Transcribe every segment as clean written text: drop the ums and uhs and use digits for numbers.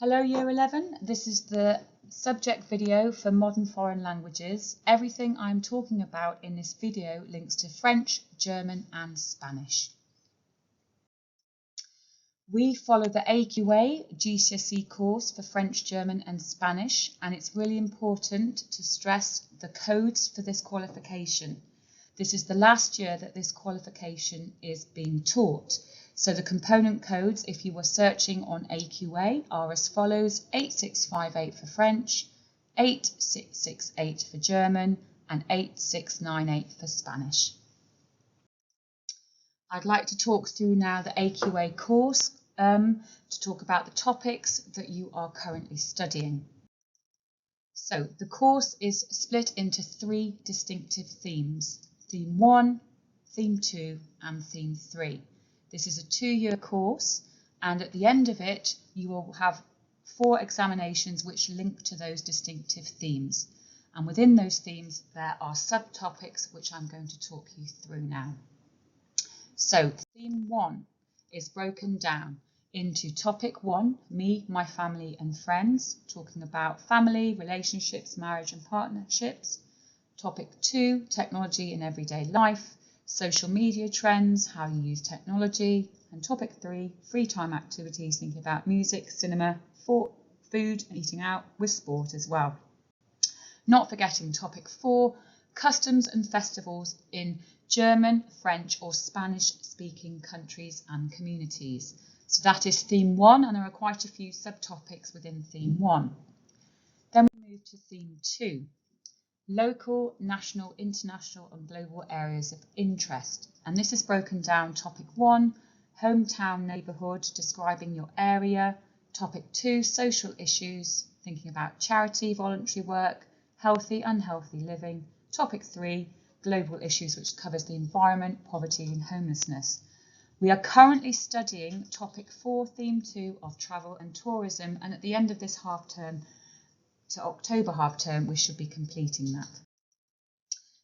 Hello Year 11, this is the subject video for modern foreign languages. Everything I'm talking about in this video links to French, German and Spanish. We follow the AQA GCSE course for French, German and Spanish, and it's really important to stress the codes for this qualification. This is the last year that this qualification is being taught. So the component codes, if you were searching on AQA, are as follows: 8658 for French, 8668 for German and 8698 for Spanish. I'd like to talk through now the AQA course to talk about the topics that you are currently studying. So the course is split into three distinctive themes: Theme 1, Theme 2 and Theme 3. This is a 2-year course, and at the end of it you will have 4 examinations which link to those distinctive themes. And within those themes there are subtopics which I'm going to talk you through now. So Theme 1 is broken down into Topic 1, me, my family and friends, talking about family, relationships, marriage and partnerships. Topic 2, technology in everyday life, social media trends, how you use technology. And topic 3, free time activities, thinking about music, cinema, food and eating out with sport as well. Not forgetting topic 4, customs and festivals in German, French or Spanish speaking countries and communities. So that is Theme 1, and there are quite a few subtopics within Theme 1. Then we move to Theme 2. Local, national, international and global areas of interest. And this is broken down: Topic 1, hometown neighbourhood, describing your area. Topic 2, social issues, thinking about charity, voluntary work, healthy, unhealthy living. Topic 3, global issues, which covers the environment, poverty and homelessness. We are currently studying Topic 4, Theme 2 of travel and tourism, and at the end of this half term, to October half term, we should be completing that.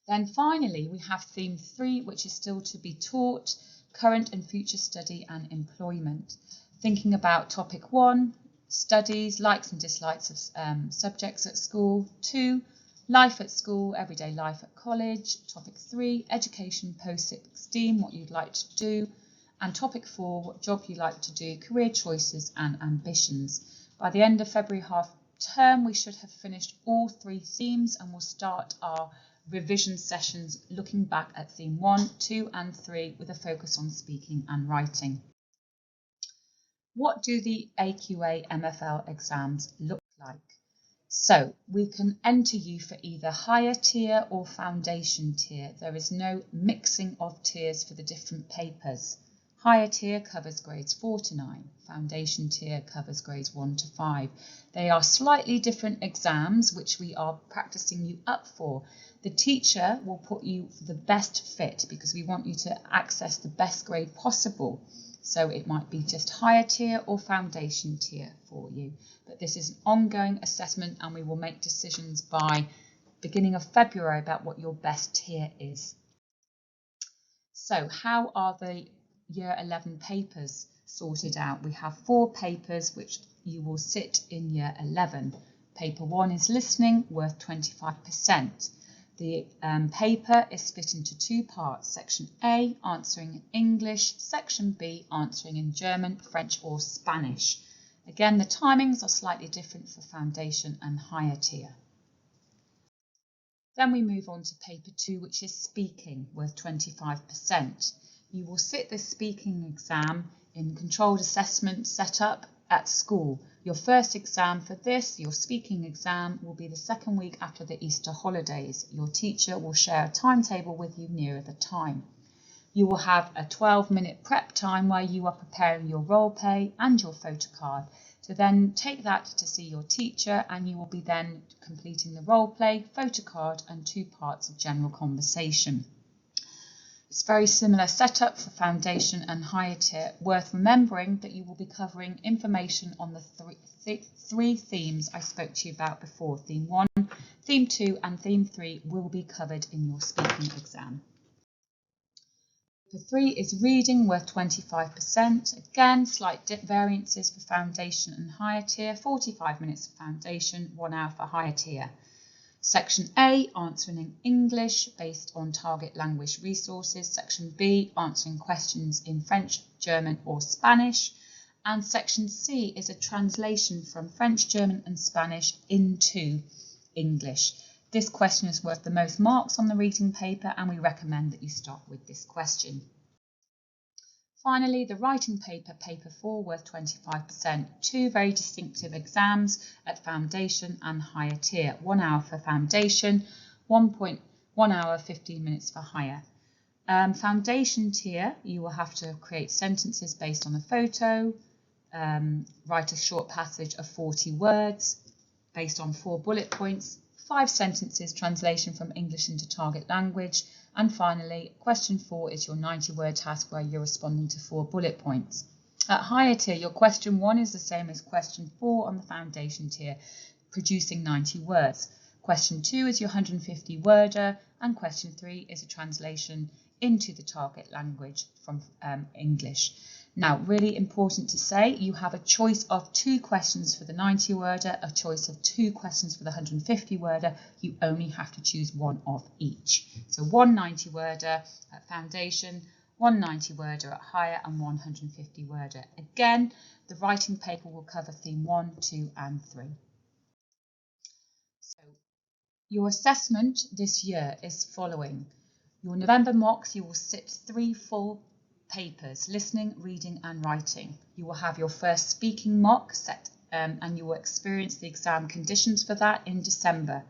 Then finally we have Theme 3, which is still to be taught: current and future study and employment, thinking about Topic 1, studies, likes and dislikes of subjects at school. 2, life at school, everyday life at college. Topic 3, education post-16, what you'd like to do. And Topic 4, what job you like to do, career choices and ambitions. By the end of February half term, we should have finished all 3 themes, and we'll start our revision sessions looking back at Theme 1, 2 and 3 with a focus on speaking and writing. What do the AQA MFL exams look like? So we can enter you for either higher tier or foundation tier. There is no mixing of tiers for the different papers. Higher tier covers grades 4 to 9, foundation tier covers grades 1 to 5. They are slightly different exams which we are practicing you up for. The teacher will put you for the best fit because we want you to access the best grade possible. So it might be just higher tier or foundation tier for you. But this is an ongoing assessment, and we will make decisions by beginning of February about what your best tier is. So how are the Year 11 papers sorted out? We have 4 papers which you will sit in Year 11. Paper 1 is listening, worth 25%. The paper is split into 2 parts: Section A, answering in English, Section B, answering in German, French or Spanish. Again, the timings are slightly different for foundation and higher tier. Then we move on to Paper 2, which is speaking, worth 25%. You will sit this speaking exam in controlled assessment setup at school. Your first exam for this, your speaking exam, will be the 2nd week after the Easter holidays. Your teacher will share a timetable with you nearer the time. You will have a 12-minute prep time where you are preparing your role play and your photocard. To then take that to see your teacher, and you will be then completing the role play, photocard and 2 parts of general conversation. It's very similar setup for foundation and higher tier. Worth remembering that you will be covering information on the 3 themes I spoke to you about before. Theme 1, Theme 2 and Theme 3 will be covered in your speaking exam. Paper 3 is reading, worth 25%. Again, slight variances for foundation and higher tier. 45 minutes for foundation, 1 hour for higher tier. Section A, answering in English based on target language resources. Section B, answering questions in French, German or Spanish. And Section C is a translation from French, German and Spanish into English. This question is worth the most marks on the reading paper, and we recommend that you start with this question. Finally, the writing paper, paper 4, worth 25%. 2 very distinctive exams at foundation and higher tier. 1 hour for foundation, 1 hour 15 minutes for higher. Foundation tier, you will have to create sentences based on a photo, write a short passage of 40 words based on 4 bullet points, 5 sentences translation from English into target language, and finally question 4 is your 90-word task where you're responding to 4 bullet points. At higher tier, your question 1 is the same as question 4 on the foundation tier, producing 90 words. Question 2 is your 150-worder, and question 3 is a translation into the target language from English. Now, really important to say, you have a choice of 2 questions for the 90-worder, a choice of 2 questions for the 150-worder. You only have to choose one of each. So 1 90-worder at foundation, 1 90-worder at higher, and 1 150-worder. Again, the writing paper will cover theme 1, 2 and 3. So your assessment this year is following. Your November mocks, you will sit 3 full papers, listening, reading and writing. You will have your first speaking mock set and you will experience the exam conditions for that in December.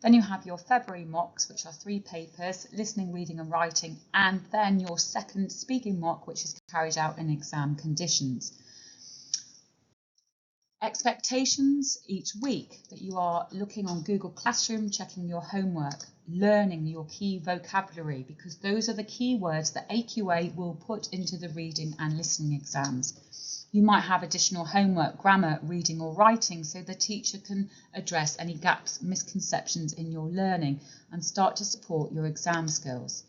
Then you have your February mocks, which are 3 papers, listening, reading and writing, and then your second speaking mock, which is carried out in exam conditions. Expectations each week that you are looking on Google Classroom, checking your homework, learning your key vocabulary, because those are the key words that AQA will put into the reading and listening exams. You might have additional homework, grammar, reading or writing, so the teacher can address any gaps, misconceptions in your learning and start to support your exam skills.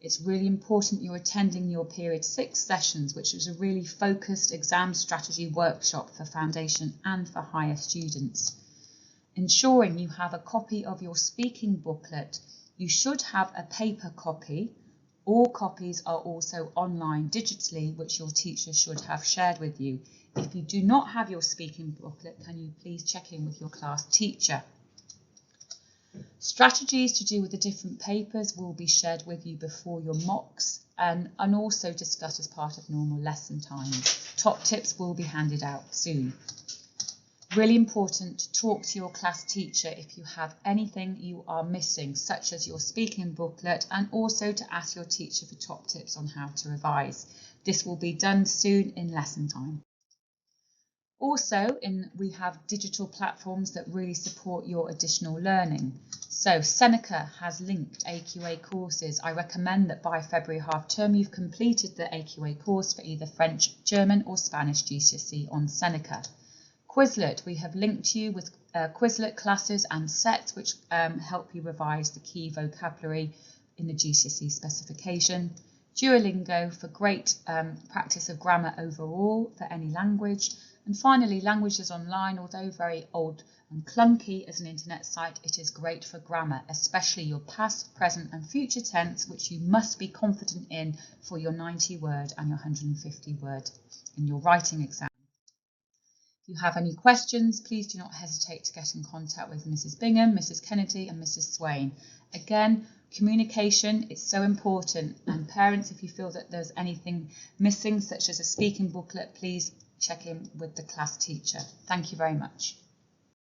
It's really important you're attending your Period 6 sessions, which is a really focused exam strategy workshop for foundation and for higher students. Ensuring you have a copy of your speaking booklet. You should have a paper copy. All copies are also online digitally, which your teacher should have shared with you. If you do not have your speaking booklet, can you please check in with your class teacher? Strategies to do with the different papers will be shared with you before your mocks and also discussed as part of normal lesson times. Top tips will be handed out soon. Really important to talk to your class teacher if you have anything you are missing, such as your speaking booklet, and also to ask your teacher for top tips on how to revise. This will be done soon in lesson time. Also, we have digital platforms that really support your additional learning. So Seneca has linked AQA courses. I recommend that by February half term you've completed the AQA course for either French, German or Spanish GCSE on Seneca. Quizlet, we have linked you with Quizlet classes and sets which help you revise the key vocabulary in the GCSE specification. Duolingo for great practice of grammar overall for any language. And finally, Languages Online, although very old and clunky as an internet site, it is great for grammar, especially your past, present and future tense, which you must be confident in for your 90-word and your 150-word in your writing exam. If you have any questions, please do not hesitate to get in contact with Mrs. Bingham, Mrs. Kennedy and Mrs. Swain. Again, communication is so important, and parents, if you feel that there's anything missing, such as a speaking booklet, please check in with the class teacher. Thank you very much.